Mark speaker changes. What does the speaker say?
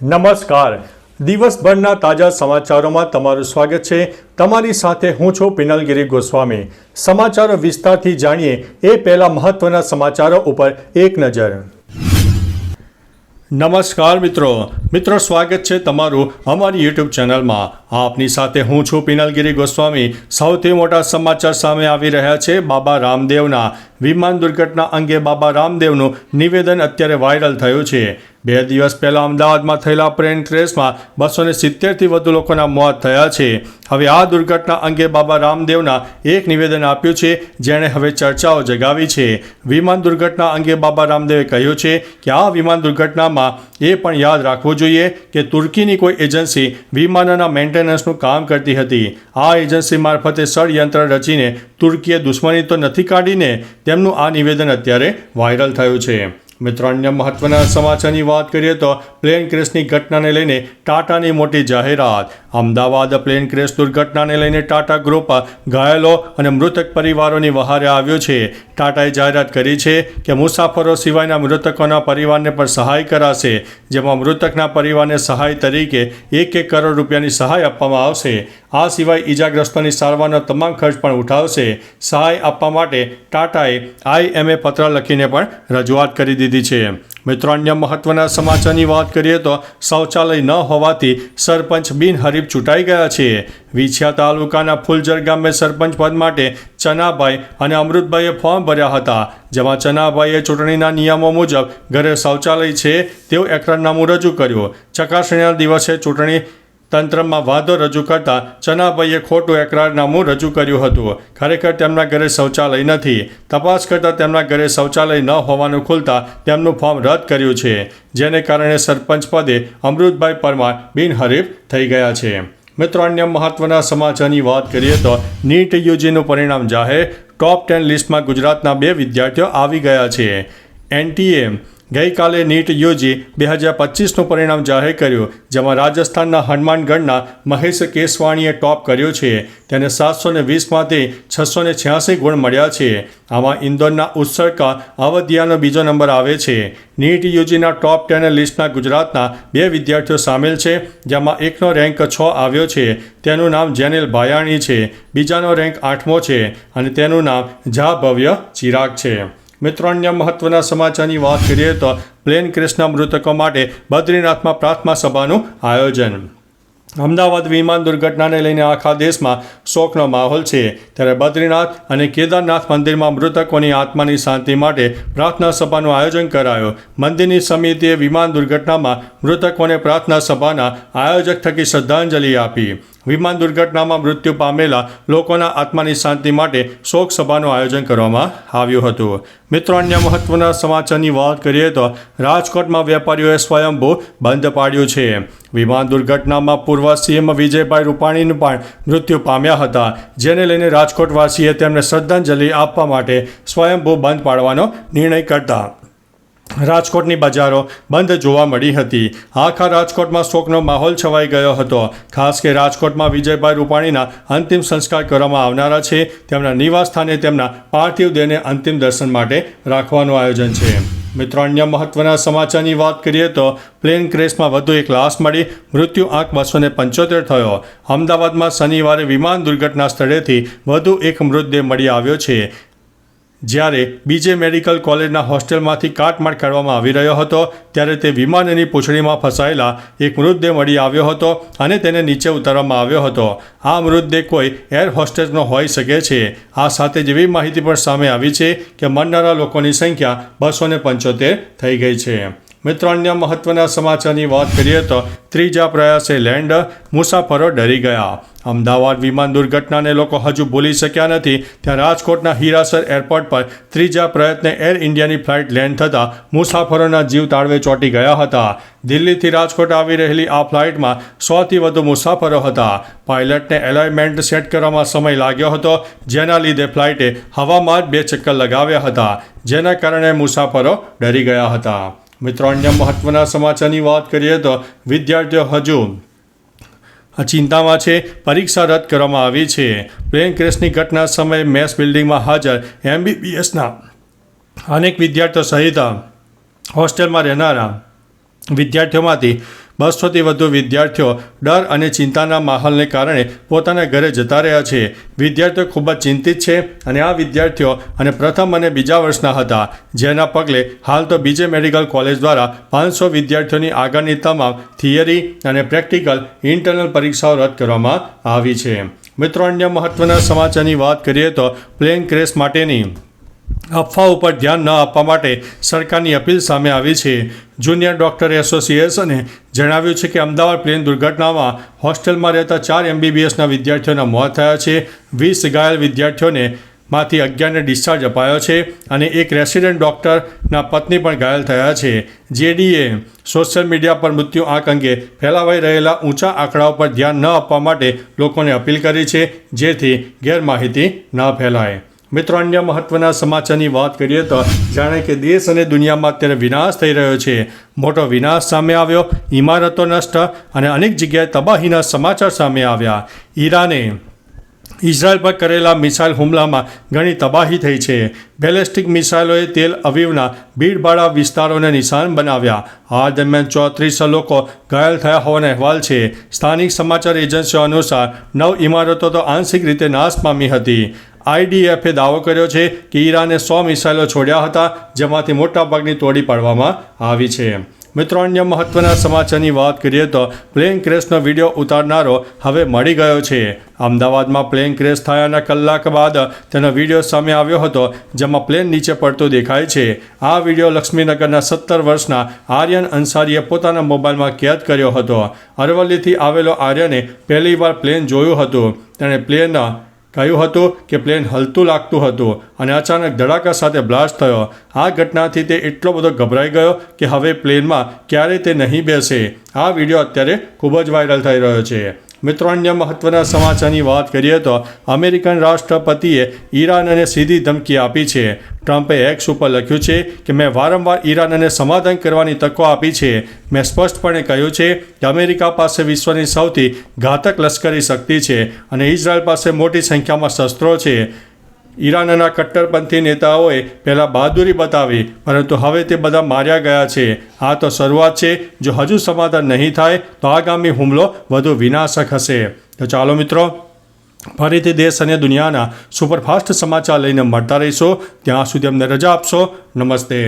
Speaker 1: નમસ્કાર. દિવસભરના તાજા સમાચારોમાં તમારું સ્વાગત છે. તમારી સાથે હું છું પિનલગીરી ગોસ્વામી. સમાચારો વિસ્તારથી જાણીએ એ પહેલા મહત્વના સમાચારો ઉપર એક નજર. નમસ્કાર મિત્રો સ્વાગત છે તમારું અમારી યુટ્યુબ ચેનલમાં. આપની સાથે હું છું પિનલગીરી ગોસ્વામી. સૌથી મોટા સમાચાર સામે આવી રહ્યા છે બાબા રામદેવના. વિમાન દુર્ઘટના અંગે બાબા રામદેવનું નિવેદન અત્યારે વાયરલ થયું છે. 2 દિવસ પહેલાં અમદાવાદમાં થયેલા પ્લેન ક્રેશમાં 270થી વધુ લોકોના મોત થયા છે. હવે આ દુર્ઘટના અંગે બાબા રામદેવના એક નિવેદન આપ્યું છે, જેણે હવે ચર્ચાઓ જગાવી છે. વિમાન દુર્ઘટના અંગે બાબા રામદેવે કહ્યું છે કે આ વિમાન દુર્ઘટનામાં એ પણ યાદ રાખવું જોઈએ કે તુર્કીની કોઈ એજન્સી વિમાનોના મેન્ટેનન્સનું કામ કરતી હતી. આ એજન્સી મારફતે ષડયંત્ર રચીને તુર્કીએ દુશ્મની તો નથી કાઢીને. તેમનું આ નિવેદન અત્યારે વાયરલ થયું છે. મિત્રો, અન્ય મહત્વના સમાચારની વાત કરીએ તો પ્લેન ક્રેશની ઘટનાને લઈને ટાટાની મોટી જાહેરાત. અમદાવાદ પ્લેન ક્રેશ દુર્ઘટનાને લઈને ટાટા ગ્રુપ ઘાયલો અને મૃતક પરિવારોની વહારે આવ્યો છે. ટાટાએ જાહેરાત કરી છે કે મુસાફરો સિવાયના મૃતકોના પરિવારને પણ સહાય કરાશે, જેમાં મૃતકના પરિવારને સહાય તરીકે 1 કરોડ રૂપિયાની સહાય આપવામાં આવશે. આ સિવાય ઈજાગ્રસ્તોની સારવારનો તમામ ખર્ચ પણ ઉઠાવશે. સહાય આપવા માટે ટાટાએ IMA પત્ર લખીને પણ રજૂઆત કરી દીધી છે. મિત્રો, અન્ય મહત્વના સમાચારની વાત કરીએ તો શૌચાલય ન હોવાથી સરપંચ બિનહરીફ ચૂંટાઈ ગયા છે. વિછિયા તાલુકાના ફુલજર ગામે સરપંચ પદ માટે ચનાભાઈ અને અમૃતભાઈએ ફોર્મ ભર્યા હતા, જેમાં ચનાભાઈએ ચૂંટણીના નિયમો મુજબ ઘરે શૌચાલય છે તેવું એકરારનામું રજૂ કર્યું. ચકાસણીના દિવસે ચૂંટણી તંત્રમાં વાંધો રજૂ કરતા ચનાભાઈએ ખોટું એકરારનામું રજૂ કર્યું હતું. ખરેખર તેમના ઘરે શૌચાલય નથી. તપાસ કરતાં તેમના ઘરે શૌચાલય ન હોવાનું ખુલતા તેમનું ફોર્મ રદ કર્યું છે, જેને કારણે સરપંચ પદે અમૃતભાઈ પરમાર બિનહરીફ થઈ ગયા છે. મિત્રો, અન્ય મહત્વના સમાચારની વાત કરીએ તો નીટ યુજીનું પરિણામ જાહેર. ટોપ 10 લિસ્ટમાં ગુજરાતના 2 વિદ્યાર્થીઓ આવી ગયા છે. NTA ગઈકાલે નીટ યુજી 2025નું પરિણામ જાહેર કર્યું, જેમાં રાજસ્થાનના હનુમાનગઢના મહેશ કેસવાણીએ ટોપ કર્યું છે. તેને 720માંથી 686 ગુણ મળ્યા છે. આમાં ઇન્દોરના ઉત્સર્કા અવધિયાનો બીજો નંબર આવે છે. નીટ યુજીના ટોપ 10 લિસ્ટના ગુજરાતના 2 વિદ્યાર્થીઓ સામેલ છે, જેમાં એકનો રેન્ક 6 આવ્યો છે. તેનું નામ જેનિલ ભાયાણી છે. બીજાનો રેન્ક 8મો છે અને તેનું નામ ઝા ભવ્ય ચિરાગ છે. મિત્રો, અન્ય મહત્વના સમાચારની વાત કરીએ તો પ્લેન ક્રેશના મૃતકો માટે બદ્રીનાથમાં પ્રાર્થના સભાનું આયોજન. અમદાવાદ વિમાન દુર્ઘટનાને લઈને આખા દેશમાં શોકનો માહોલ છે. ત્યારે બદ્રીનાથ અને કેદારનાથ મંદિરમાં મૃતકોની આત્માની શાંતિ માટે પ્રાર્થના સભાનું આયોજન કરાયું. મંદિરની સમિતિએ વિમાન દુર્ઘટનામાં મૃતકોને પ્રાર્થના સભાના આયોજક થકી શ્રદ્ધાંજલિ આપી. વિમાન દુર્ઘટનામાં મૃત્યુ પામેલા લોકોના આત્માની શાંતિ માટે શોક સભાનું આયોજન કરવામાં આવ્યું હતું. મિત્રો, અન્ય મહત્વના સમાચારની વાત કરીએ તો રાજકોટમાં વેપારીઓએ સ્વયંભૂ બંધ પાડ્યું છે. વિમાન દુર્ઘટનામાં પૂર્વ CM વિજયભાઈ રૂપાણીનું પણ મૃત્યુ પામ્યા હતા, જેને લઈને રાજકોટવાસીએ તેમને શ્રદ્ધાંજલિ આપવા માટે સ્વયંભૂ બંધ પાડવાનો નિર્ણય કરતા રાજકોટની બજારો બંધ જોવા મળી હતી. આખા રાજકોટમાં શોકનો માહોલ છવાઈ ગયો હતો. ખાસ કે રાજકોટમાં વિજયભાઈ રૂપાણીના અંતિમ સંસ્કાર કરવામાં આવનારા છે. તેમના નિવાસ સ્થાને તેમના પાર્થિવ દેહને અંતિમ દર્શન માટે રાખવાનું આયોજન છે. મિત્રો, અન્ય મહત્વના સમાચારની વાત કરીએ તો પ્લેન ક્રેશમાં વધુ એક લાશ મળી. મૃત્યુ આંક 275 થયો. અમદાવાદમાં શનિવારે વિમાન દુર્ઘટના સ્થળેથી વધુ એક મૃતદેહ મળી આવ્યો છે, જ્યારે BJ મેડિકલ કોલેજના હોસ્ટેલમાંથી કાટમાળ કાઢવામાં આવી રહ્યો હતો, ત્યારે તે વિમાનની પૂંછડીમાં ફસાયેલા એક મૃતદેહ મળી આવ્યો હતો અને તેને નીચે ઉતારવામાં આવ્યો હતો. આ મૃતદેહ કોઈ એર હોસ્ટેસનો હોઈ શકે છે. આ સાથે જેવી માહિતી પણ સામે આવી છે કે મરનારા લોકોની સંખ્યા 275 થઈ ગઈ છે. મિત્રો, અન્ય મહત્વના સમાચારની વાત કરીએ તો ત્રીજા પ્રયાસે લેન્ડ, મુસાફરો ડરી ગયા. અમદાવાદ વિમાન દુર્ઘટનાને લોકો હજુ ભૂલી શક્યા નથી. ત્યાં રાજકોટના હીરાસર એરપોર્ટ પર ત્રીજા પ્રયત્ને એર ઇન્ડિયાની ફ્લાઇટ લેન્ડ થતાં મુસાફરોના જીવ તાળવે ચોંટી ગયા હતા. દિલ્હીથી રાજકોટ આવી રહેલી આ ફ્લાઇટમાં 100થી વધુ મુસાફરો હતા. પાયલટને એલાઇનમેન્ટ સેટ કરવામાં સમય લાગ્યો હતો, જેના લીધે ફ્લાઇટે હવામાં 2 ચક્કર લગાવ્યા હતા, જેના કારણે મુસાફરો ડરી ગયા હતા. મિત્રો, અન્ય મહત્વના સમાચારની વાત કરીએ તો વિદ્યાર્થીઓ હજુ ચિંતામાં છે. પરીક્ષા રદ કરવામાં આવી છે. પ્લેન ક્રેશની ઘટના સમયે મેસ બિલ્ડિંગમાં હાજર MBBSના અનેક વિદ્યાર્થીઓ સહિત હોસ્ટેલમાં રહેનારા વિદ્યાર્થીઓમાંથી 200થી વધુ વિદ્યાર્થીઓ ડર અને ચિંતાના માહોલને કારણે પોતાના ઘરે જતા રહ્યા છે. વિદ્યાર્થીઓ ખૂબ જ ચિંતિત છે અને આ વિદ્યાર્થીઓ અને પ્રથમ અને બીજા વર્ષના હતા, જેના પગલે હાલ તો બીજે મેડિકલ કોલેજ દ્વારા 500 વિદ્યાર્થીઓની આગળની તમામ થિયરી અને પ્રેક્ટિકલ ઇન્ટરનલ પરીક્ષાઓ રદ કરવામાં આવી છે. મિત્રો, અન્ય મહત્વના સમાચારની વાત કરીએ તો પ્લેન ક્રેશ માટેની અફવા ઉપર ધ્યાન ન આપવા માટે સરકારની અપીલ સામે આવી છે. જુનિયર ડૉક્ટર એસોસિએશને જણાવ્યું છે કે અમદાવાદ પ્લેન દુર્ઘટનામાં હોસ્ટેલમાં રહેતા 4 MBBSના વિદ્યાર્થીઓના મોત થયા છે. 20 ઘાયલ વિદ્યાર્થીઓને માંથી 11ને ડિસ્ચાર્જ અપાયો છે અને એક રેસિડેન્ટ ડૉક્ટરના પત્ની પણ ઘાયલ થયા છે. જેડીએ સોશિયલ મીડિયા પર મૃત્યુ આંક અંગે ફેલાવાઈ રહેલા ઊંચા આંકડાઓ પર ધ્યાન ન આપવા માટે લોકોને અપીલ કરી છે, જેથી ગેરમાહિતી ન ફેલાય. મિત્રો, અન્ય મહત્વના સમાચારની વાત કરીએ તો જાણે કે દેશ અને દુનિયામાં અત્યારે વિનાશ થઈ રહ્યો છે. મોટો વિનાશ સામે આવ્યો, ઇમારતો નષ્ટ અને અનેક જગ્યાએ તબાહીના સમાચાર સામે આવ્યા. ઈરાને ઇઝરાયલ પર કરેલા મિસાઇલ હુમલામાં ઘણી તબાહી થઈ છે. બેલેસ્ટિક મિસાઇલોએ તેલ અવીવના ભીડભાડા વિસ્તારોને નિશાન બનાવ્યા. આ દરમિયાન 34 લોકો ઘાયલ થયા હોવાના અહેવાલ છે. સ્થાનિક સમાચાર એજન્સીઓ અનુસાર 9 ઇમારતો તો આંશિક રીતે નાશ પામી હતી. IDFએ દાવો કર્યો છે કે ઈરાને 100 મિસાઇલો છોડ્યા હતા, જેમાંથી મોટાભાગની તોડી પાડવામાં આવી છે. મિત્રો, અન્ય મહત્વના સમાચારની વાત કરીએ તો પ્લેન ક્રેશનો વિડીયો ઉતારનારો હવે મળી ગયો છે. અમદાવાદમાં પ્લેન ક્રેશ થયાના કલાક બાદ તેનો વિડીયો સામે આવ્યો હતો, જેમાં પ્લેન નીચે પડતો દેખાય છે. આ વિડીયો લક્ષ્મીનગરના 17 વર્ષના આર્યન અંસારીએ પોતાના મોબાઈલમાં કેદ કર્યો હતો. અરવલ્લીથી આવેલો આર્યને પહેલીવાર પ્લેન જોયું હતું. તેણે કહ્યું હતું કે પ્લેન હલતું લાગતું હતું અને અચાનક ધડાકા સાથે બ્લાસ્ટ થયો. આ ઘટનાથી તે એટલો બધો ગભરાઈ ગયો કે હવે પ્લેનમાં ક્યારેય તે નહીં બેસે. આ વિડીયો અત્યારે ખૂબ જ વાયરલ થઈ રહ્યો છે. મિત્રો, અન્ય મહત્વના સમાચારની વાત કરીએ તો અમેરિકન રાષ્ટ્રપતિએ ઈરાનને સીધી ધમકી આપી છે. ટ્રમ્પે એક્સ ઉપર લખ્યું છે કે મેં વારંવાર ઈરાનને સમાધાન કરવાની તકો આપી છે. મેં સ્પષ્ટપણે કહ્યું છે કે અમેરિકા પાસે વિશ્વની સૌથી ઘાતક લશ્કરી શક્તિ છે અને ઇઝરાયલ પાસે મોટી સંખ્યામાં શસ્ત્રો છે. ઈરાનના કટ્ટરપંથી નેતાઓએ પહેલાં બહાદુરી બતાવી, પરંતુ હવે તે બધા માર્યા ગયા છે. આ તો શરૂઆત છે. જો હજુ સમાધાન નહીં થાય તો આગામી હુમલો વધુ વિનાશક હશે. તો ચાલો મિત્રો, ફરીથી દેશ અને દુનિયાના સુપરફાસ્ટ સમાચાર લઈને મળતા રહીશું. ત્યાં સુધી અમને રજા આપશો. નમસ્તે.